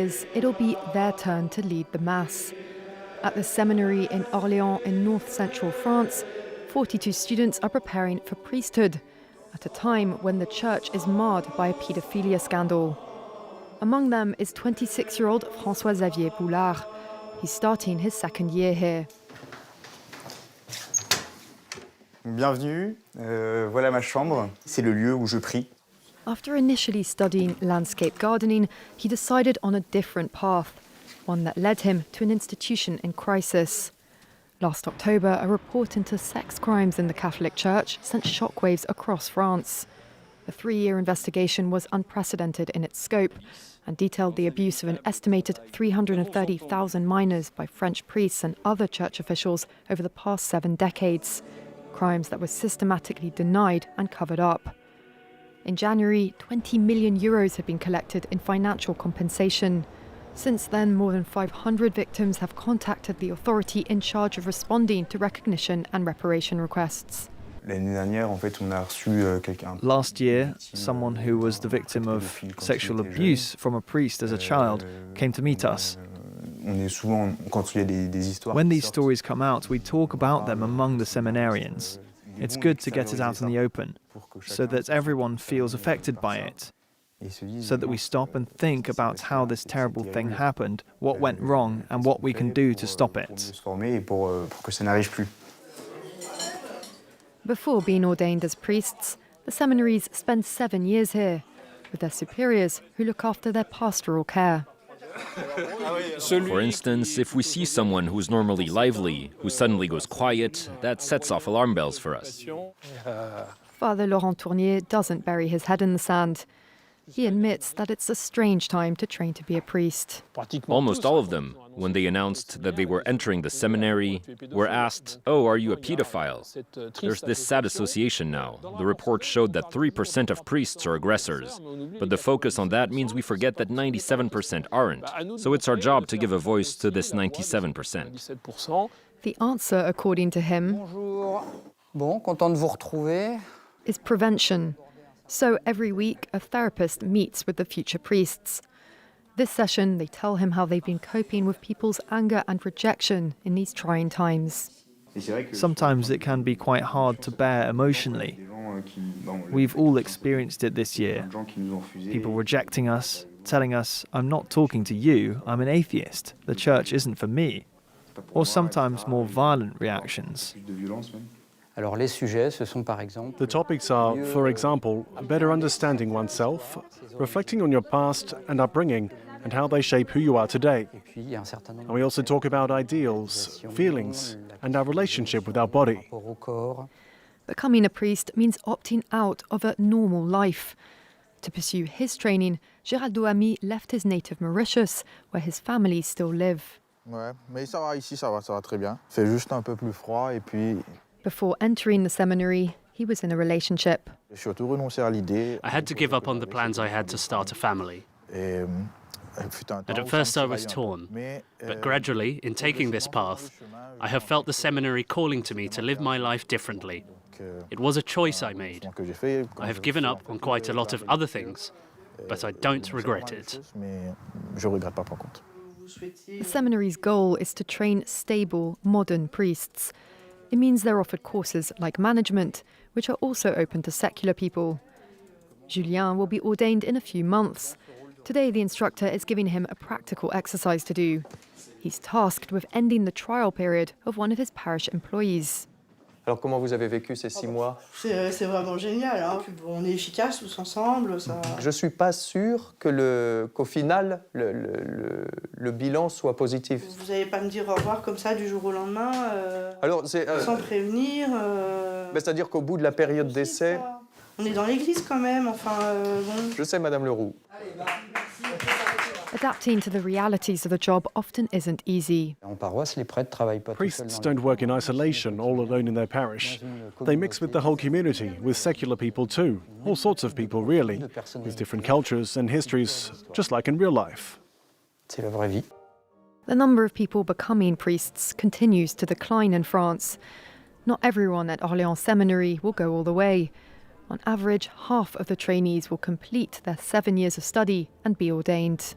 years, it'll be their turn to lead the Mass. At the seminary in Orléans in north-central France, 42 students are preparing for priesthood, at a time when the church is marred by a paedophilia scandal. Among them is 26-year-old François-Xavier Boulard. He's starting his second year here. Bienvenue, voilà ma chambre, c'est le lieu où je prie. After initially studying landscape gardening, he decided on a different path, one that led him to an institution in crisis. Last October, a report into sex crimes in the Catholic Church sent shockwaves across France. The 3-year investigation was unprecedented in its scope and detailed the abuse of an estimated 330,000 minors by French priests and other church officials over the past 7 decades, crimes that were systematically denied and covered up. In January, 20 million euros have been collected in financial compensation. Since then, more than 500 victims have contacted the authority in charge of responding to recognition and reparation requests. Last year, someone who was the victim of sexual abuse from a priest as a child came to meet us. When these stories come out, we talk about them among the seminarians. It's good to get it out in the open, so that everyone feels affected by it, so that we stop and think about how this terrible thing happened, what went wrong, and what we can do to stop it. Before being ordained as priests, the seminaries spend 7 years here, with their superiors who look after their pastoral care. For instance, if we see someone who's normally lively, who suddenly goes quiet, that sets off alarm bells for us. Father Laurent Tournier doesn't bury his head in the sand. He admits that it's a strange time to train to be a priest. Almost all of them, when they announced that they were entering the seminary, were asked, "Oh, are you a pedophile?" There's this sad association now. The report showed that 3% of priests are aggressors. But the focus on that means we forget that 97% aren't. So it's our job to give a voice to this 97%. The answer, according to him, is prevention. So every week, a therapist meets with the future priests. This session, they tell him how they've been coping with people's anger and rejection in these trying times. Sometimes it can be quite hard to bear emotionally. We've all experienced it this year. People rejecting us, telling us, "I'm not talking to you, I'm an atheist. The church isn't for me." Or sometimes more violent reactions. The topics are, for example, better understanding oneself, reflecting on your past and upbringing, and how they shape who you are today. And we also talk about ideals, feelings, and our relationship with our body. Becoming a priest means opting out of a normal life. To pursue his training, Gérald Doamy left his native Mauritius, where his family still live. Before entering the seminary, he was in a relationship. I had to give up on the plans I had to start a family. And at first I was torn, but gradually, in taking this path, I have felt the seminary calling to me to live my life differently. It was a choice I made. I have given up on quite a lot of other things, but I don't regret it. The seminary's goal is to train stable, modern priests. It means they're offered courses like management, which are also open to secular people. Julien will be ordained in a few months. Today, the instructor is giving him a practical exercise to do. He's tasked with ending the trial period of one of his parish employees. Alors comment vous avez vécu ces 6 mois? C'est vraiment génial, hein. On est efficaces tous ensemble. Ça... Je suis pas sûr qu'au final, le bilan soit positif. Vous n'allez pas me dire au revoir comme ça du jour au lendemain, Alors, sans prévenir. C'est-à-dire qu'au bout de la période d'essai... On est dans l'église quand même, enfin bon... Je sais, Madame Leroux. Adapting to the realities of the job often isn't easy. Priests don't work in isolation, all alone in their parish. They mix with the whole community, with secular people too, all sorts of people really, with different cultures and histories, just like in real life. The number of people becoming priests continues to decline in France. Not everyone at Orléans Seminary will go all the way. On average, half of the trainees will complete their 7 years of study and be ordained.